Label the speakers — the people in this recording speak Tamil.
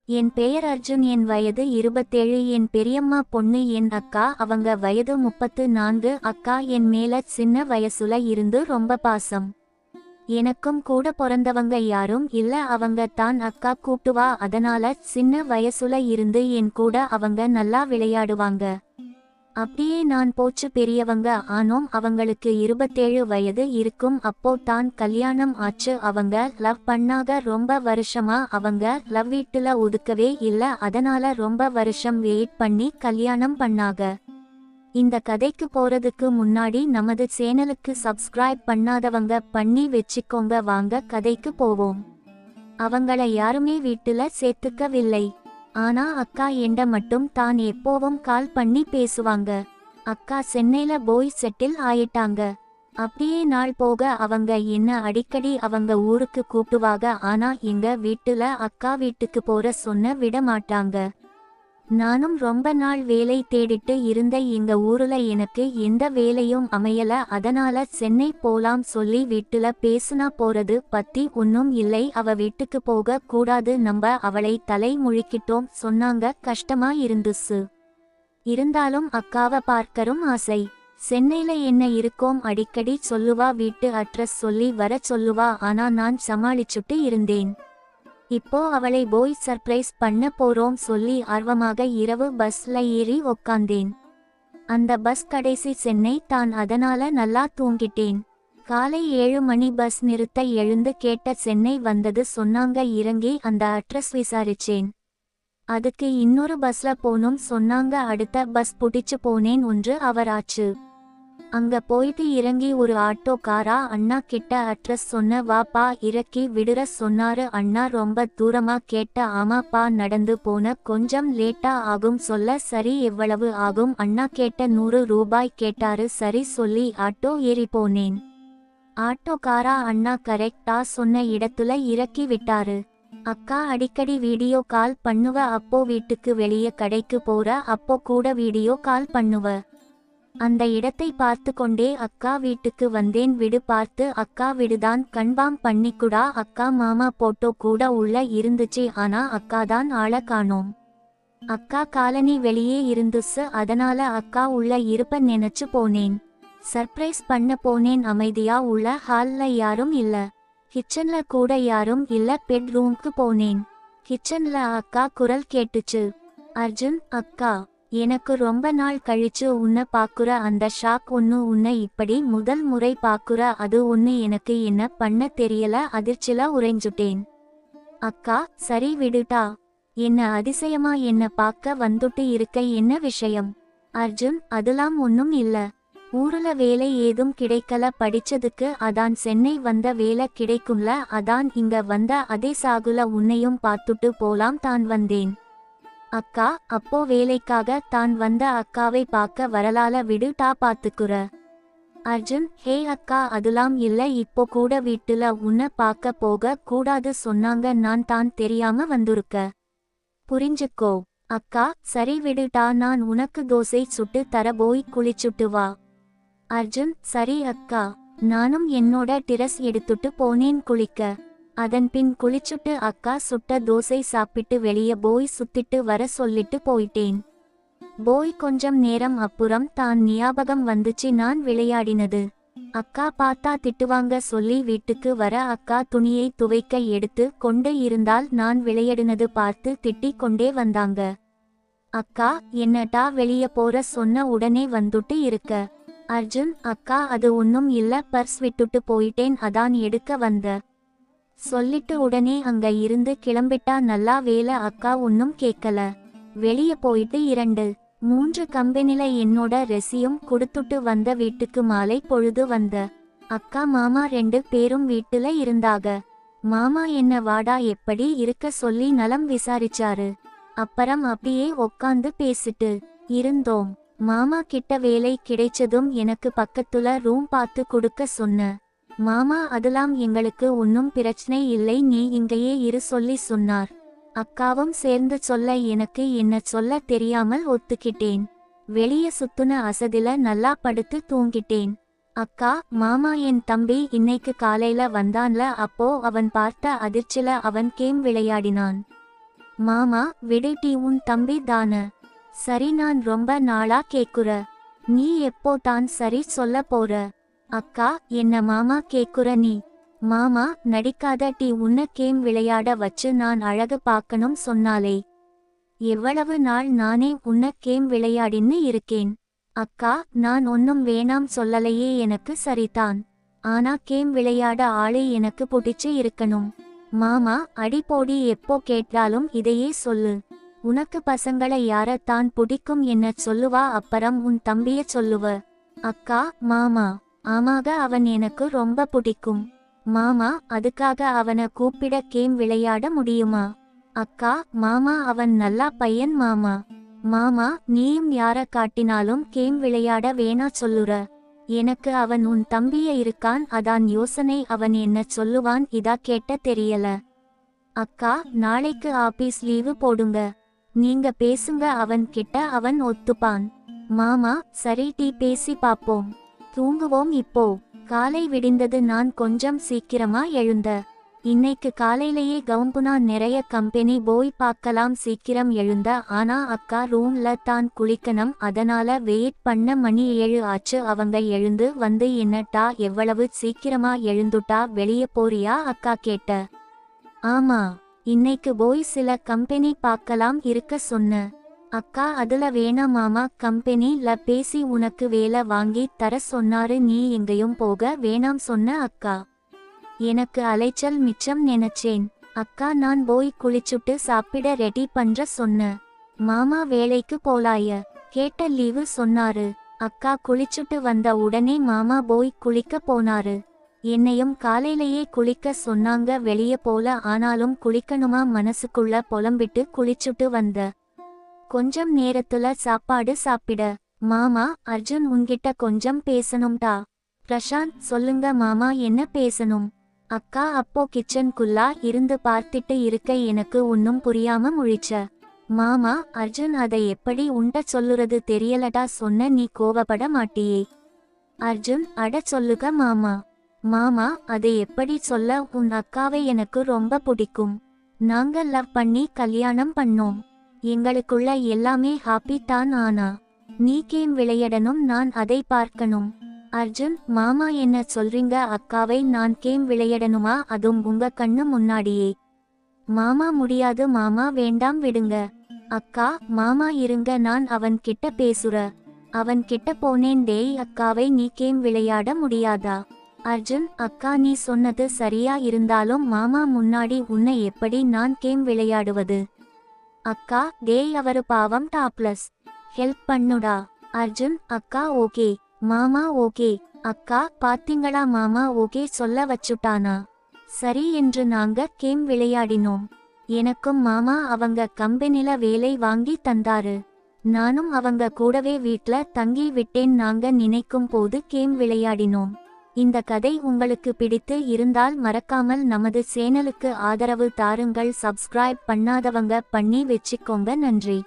Speaker 1: என் பெயர் அர்ஜுன். என் வயது 27. என் பெரியம்மா பொண்ணு என் அக்கா. அவங்க வயது 34. அக்கா என் மேல சின்ன வயசுல இருந்து ரொம்ப பாசம். எனக்கும் கூட பிறந்தவங்க யாரும் இல்ல. அவங்க தான் அக்கா கூப்பிட்டுவா. அதனால சின்ன வயசுல இருந்து என் கூட அவங்க நல்லா விளையாடுவாங்க. அப்படியே நான் போச்சு பெரியவங்க ஆனோம். அவங்களுக்கு 27 வயது இருக்கும். அப்போ தான் கல்யாணம் ஆச்சு. அவங்க லவ் பண்ணாக ரொம்ப வருஷமா. அவங்க லவ் வீட்டுல ஒதுக்கவே இல்ல. அதனால ரொம்ப வருஷம் வெயிட் பண்ணி கல்யாணம் பண்ணாக. இந்த கதைக்கு போறதுக்கு முன்னாடி நமது சேனலுக்கு சப்ஸ்கிரைப் பண்ணாதவங்க பண்ணி வச்சுக்கோங்க. வாங்க கதைக்கு போவோம். அவங்கள யாருமே வீட்டுல சேர்த்துக்கவில்லை. ஆனா அக்கா என்ட மட்டும் தான் எப்போவும் கால் பண்ணி பேசுவாங்க. அக்கா சென்னையில போய் செட்டில் ஆயிட்டாங்க. அப்படியே நாள் போக அவங்க என்ன அடிக்கடி அவங்க ஊருக்கு கூப்பிடுவாங்க. ஆனா எங்க வீட்டுல அக்கா வீட்டுக்கு போற சொன்ன விட மாட்டாங்க. நானும் ரொம்ப நாள் வேலை தேடிட்டு இருந்த. எங்க ஊர்ல எனக்கு எந்த வேலையும் அமையல. அதனால சென்னை போலாம் சொல்லி வீட்டுல பேசுனா போறது பத்தி ஒன்னும் இல்லை. அவ வீட்டுக்கு போக கூடாது. நம்ம அவளை தலை முழிக்கிட்டோம் சொன்னாங்க. கஷ்டமா இருந்துச்சு. இருந்தாலும் அக்காவை பார்க்கரும் ஆசை. சென்னையில என்ன இருக்கோம் அடிக்கடி சொல்லுவா. வீட்டு அட்ரஸ் சொல்லி வர சொல்லுவா. ஆனா நான் சமாளிச்சுட்டு இருந்தேன். இப்போ அவளை போய் சர்ப்ரைஸ் பண்ண போறோம் சொல்லி ஆர்வமாக இரவு பஸ்ல ஏறி உக்காந்தேன். அந்த பஸ் கடைசி சென்னை தான். அதனால நல்லா தூங்கிட்டேன். காலை 7 மணி பஸ் நிறுத்த எழுந்து கேட்ட சென்னை வந்தது சொன்னாங்க. இறங்கி அந்த அட்ரஸ் விசாரிச்சேன். அதுக்கு இன்னொரு பஸ்ல போனும் சொன்னாங்க. அடுத்த பஸ் புடிச்சு போனேன். 1 அவர் ஆச்சு. அங்க போயிட்டு இறங்கி ஒரு ஆட்டோக்காரா அண்ணா கிட்ட அட்ரஸ் சொன்ன. வாப்பா இறக்கி விடுற சொன்னாரு. அண்ணா ரொம்ப தூரமா கேட்ட. ஆமாப்பா நடந்து போன கொஞ்சம் லேட்டா ஆகும் சொல்ல. சரி எவ்வளவு ஆகும் அண்ணா கேட்ட. 100 ரூபாய் கேட்டாரு. சரி சொல்லி ஆட்டோ ஏறி போனேன். ஆட்டோக்காரா அண்ணா கரெக்டா சொன்ன இடத்துல இறக்கி விட்டாரு. அக்கா அடிக்கடி வீடியோ கால் பண்ணுவ. அப்போ வீட்டுக்கு வெளியே கடைக்கு போற அப்போ கூட வீடியோ கால் பண்ணுவ. அந்த இடத்தை பார்த்து கொண்டே அக்கா வீட்டுக்கு வந்தேன். விடு பார்த்து அக்கா விடுதான் கன்ஃபார்ம் பண்ணிக்குடா. அக்கா மாமா போட்டோ கூட உள்ள இருந்துச்சு. ஆனா அக்காதான் ஆள காணோம். அக்கா காலனி வெளியே இருந்துச்சு. அதனால அக்கா உள்ள இருப்ப நினைச்சு போனேன். சர்ப்ரைஸ் பண்ண போனேன். அமைதியா உள்ள ஹால்ல யாரும் இல்ல. கிச்சன்ல கூட யாரும் இல்ல. பெட்ரூம்க்கு போனேன். கிச்சன்ல அக்கா குரல் கேட்டுச்சு. அர்ஜுன் அக்கா. எனக்கு ரொம்ப நாள் கழிச்சு உன்னை பாக்குற. அந்த ஷாக் ஒன்னு. உன்னை இப்படி முதல் முறை பாக்குற. அது ஒன்னு. எனக்கு என்ன பண்ண தெரியல. அதிர்ச்சில உறைஞ்சுட்டேன். அக்கா சரி விடுடா. என்ன அதிசயமா என்ன பார்க்க வந்துட்டு இருக்க. என்ன விஷயம்? அர்ஜுன் அதெல்லாம் ஒன்னும் இல்ல. ஊருல வேலை ஏதும் கிடைக்கல படிச்சதுக்கு. அதான் சென்னை வந்த. வேலை கிடைக்கும்ல அதான் இங்க வந்த. அதே சாகுல உன்னையும் பார்த்துட்டு போலாம் தான் வந்தேன். அக்கா அப்போ வேலைக்காக தான் வந்த. அக்காவை பார்க்க வரலால விடுடா பாத்துக்குற. அர்ஜுன் ஹே அக்கா அதெல்லாம் இல்ல. இப்போ கூட வீட்டுல உன்னை பார்க்க போக கூடாது சொன்னாங்க. நான் தான் தெரியாம வந்துருக்க. புரிஞ்சுக்கோ. அக்கா சரி விடுடா. நான் உனக்கு தோசை சுட்டு தர. போய் குளிச்சுட்டு வா. அர்ஜுன் சரி அக்கா. நானும் என்னோட டிரஸ் எடுத்துட்டு போனேன் குளிக்க. அதன் பின் குளிச்சுட்டு அக்கா சுட்ட தோசை சாப்பிட்டு வெளியே போய் சுத்திட்டு வர சொல்லிட்டு போயிட்டேன். போய் கொஞ்சம் நேரம் அப்புறம் தான் ஞாபகம் வந்துச்சு நான் விளையாடினது. அக்கா பார்த்தா திட்டுவாங்க சொல்லி வீட்டுக்கு வர அக்கா துணியை துவைக்க எடுத்து கொண்டு இருந்தால் நான் விளையாடினது பார்த்து திட்டிக் கொண்டே வந்தாங்க. அக்கா என்னடா வெளியே போற சொன்ன உடனே வந்துட்டு இருக்க. அர்ஜுன் அக்கா அது ஒன்னும் இல்ல. பர்ஸ் விட்டுட்டு போயிட்டேன் அதான் எடுக்க வந்த. சொல்லிட்டு உடனே அங்க இருந்து கிளம்பிட்டா. நல்லா வேலை அக்கா ஒன்னும் கேட்கல. வெளிய போயிட்டு 2-3 கம்பெனில என்னோட ரெசியும் கொடுத்துட்டு வந்த. வீட்டுக்கு மாலை பொழுது வந்த. அக்கா மாமா 2 பேரும் வீட்டுல இருந்தாக. மாமா என்ன வாடா எப்படி இருக்க சொல்லி நலம் விசாரிச்சாரு. அப்புறம் அப்படியே உக்காந்து பேசிட்டு இருந்தோம். மாமா கிட்ட வேலை கிடைச்சதும் எனக்கு பக்கத்துல ரூம் பார்த்து கொடுக்க சொன்ன. மாமா அதெல்லாம் எங்களுக்கு ஒன்னும் பிரச்சனை இல்லை. நீ இங்கேயே இரு சொல்லி சொன்னார். அக்காவும் சேர்ந்து சொல்ல எனக்கு என்ன சொல்ல தெரியாமல் ஒத்துக்கிட்டேன். வெளியே சுத்துன அசதில நல்லா படுத்து தூங்கிட்டேன். அக்கா மாமா என் தம்பி இன்னைக்கு காலையில வந்தான்ல. அப்போ அவன் பார்த்த அதிர்ச்சில அவன் கேம் விளையாடினான். மாமா விடு டி, உன் தம்பி தான. சரி, நான் ரொம்ப நாளா கேக்குற. நீ எப்போ தான் சரி சொல்ல போற? அக்கா, என்ன மாமா கேக்குற நீ? மாமா நடிக்காத டி, உன்ன கேம் விளையாட வச்சு நான் அழகு பார்க்கணும் சொன்னாலே. எவ்வளவு நாள் நானே உன்ன கேம் விளையாடின்னு இருக்கேன். அக்கா, நான் ஒன்னும் வேணாம் சொல்லலையே, எனக்கு சரிதான். ஆனா கேம் விளையாட ஆளே எனக்கு பிடிச்சு இருக்கணும். மாமா அடி போடி, எப்போ கேட்டாலும் இதையே சொல்லு. உனக்கு பசங்களை யாரத்தான் பிடிக்கும் என்ன சொல்லுவா, அப்புறம் உன் தம்பிய சொல்லுவ. அக்கா, மாமா ஆமாக அவன் எனக்கு ரொம்ப பிடிக்கும். மாமா அதுக்காக அவனை கூப்பிட கேம் விளையாட முடியுமா? அக்கா, மாமா அவன் நல்லா பையன் மாமா. மாமா நீயும் யார காட்டினாலும் கேம் விளையாட வேணா சொல்லுற. எனக்கு அவன் உன் தம்பிய இருக்கான், அதான் யோசனை. அவன் என்ன சொல்லுவான் இதா கேட்ட தெரியல. அக்கா, நாளைக்கு ஆபீஸ் லீவு போடுங்க. நீங்க பேசுங்க அவன் கிட்ட, அவன் ஒத்துப்பான். மாமா சரி டி, பேசி பாப்போம். தூங்குவோம் இப்போ. காலை விடிந்தது. நான் கொஞ்சம் சீக்கிரமா எழுந்த. இன்னைக்கு காலையிலேயே கவும்புனா நிறைய கம்பெனி போய் பார்க்கலாம் சீக்கிரம் எழுந்த. ஆனா அக்கா ரூம்ல தான் குளிக்கணும், அதனால வெயிட் பண்ண. மணி 7 ஆச்சு. அவங்க எழுந்து வந்து என்னட்டா எவ்வளவு சீக்கிரமா எழுந்துட்டா, வெளியே போறியா அக்கா கேட்ட. ஆமா, இன்னைக்கு போய் சில கம்பெனி பார்க்கலாம் இருக்க சொன்ன. அக்கா, அதுல வேணா மாமா, கம்பெனில பேசி உனக்கு வேலை வாங்கி தர சொன்னாரு, நீ எங்கேயும் போக வேணாம் சொன்ன. அக்கா, எனக்கு அலைச்சல் மிச்சம் நினைச்சேன். அக்கா, நான் போய் குளிச்சுட்டு சாப்பிட ரெடி பண்ற சொன்ன. மாமா வேலைக்கு போலாய கேட்ட லீவு சொன்னாரு. அக்கா குளிச்சுட்டு வந்த உடனே மாமா போய் குளிக்க போனாரு. என்னையும் காலையிலேயே குளிக்க சொன்னாங்க வெளியே போல. ஆனாலும் குளிக்கணுமா மனசுக்குள்ள புலம்பிட்டு குளிச்சுட்டு வந்த. கொஞ்சம் நேரத்துல சாப்பாடு சாப்பிட. மாமா, அர்ஜுன் உன்கிட்ட கொஞ்சம் பேசணும்டா. பிரசாந்த், சொல்லுங்க மாமா, என்ன பேசணும்? அக்கா, அப்போ கிச்சனுக்குள்ளா இருந்து பார்த்துட்டு இருக்க எனக்கு ஒன்னும் புரியாம முழிச்ச. மாமா, அர்ஜுன் அதை எப்படி உன்ட சொல்லுறது தெரியலடா சொன்ன, நீ கோவப்பட மாட்டியே? அர்ஜுன், அட சொல்லுக மாமா. மாமா, அதை எப்படி சொல்ல, உன் அக்காவை எனக்கு ரொம்ப பிடிக்கும். நாங்க லவ் பண்ணி கல்யாணம் பண்ணோம். எங்களுக்குள்ள எல்லாமே ஹாப்பி தான். ஆனா நீ கேம் விளையாடணும், நான் அதை பார்க்கணும். அர்ஜுன், மாமா என்ன சொல்றீங்க? அக்காவை நான் கேம் விளையாடணுமா, அதுவும் உங்க கண்ணு முன்னாடியே? மாமா முடியாது மாமா, வேண்டாம் விடுங்க. அக்கா, மாமா இருங்க, நான் அவன் கிட்ட பேசுற. அவன் கிட்ட போனேன். டேய், அக்காவை நீ கேம் விளையாட முடியாதா? அர்ஜுன், அக்கா நீ சொன்னது சரியா இருந்தாலும் மாமா முன்னாடி உன்னை எப்படி நான் கேம் விளையாடுவது? அக்கா, டேய் அவரு பாவம், டாப்லஸ். ஹெல்ப் பண்ணுடா. அர்ஜுன், அக்கா ஓகே. மாமா ஓகே. அக்கா, பாத்தீங்களா மாமா ஓகே சொல்ல வச்சுட்டானா? சரி என்று நாங்க கேம் விளையாடினோம். எனக்கும் மாமா அவங்க கம்பெனில வேலை வாங்கி தந்தாரு. நானும் அவங்க கூடவே வீட்ல தங்கி விட்டேன். நாங்க நினைக்கும் போது கேம் விளையாடினோம். இந்த கதை உங்களுக்கு பிடித்து இருந்தால் மறக்காமல் நமது சேனலுக்கு ஆதரவு தாருங்கள். சப்ஸ்கிரைப் பண்ணாதவங்க பண்ணி வெச்சிக்கோங்க. நன்றி.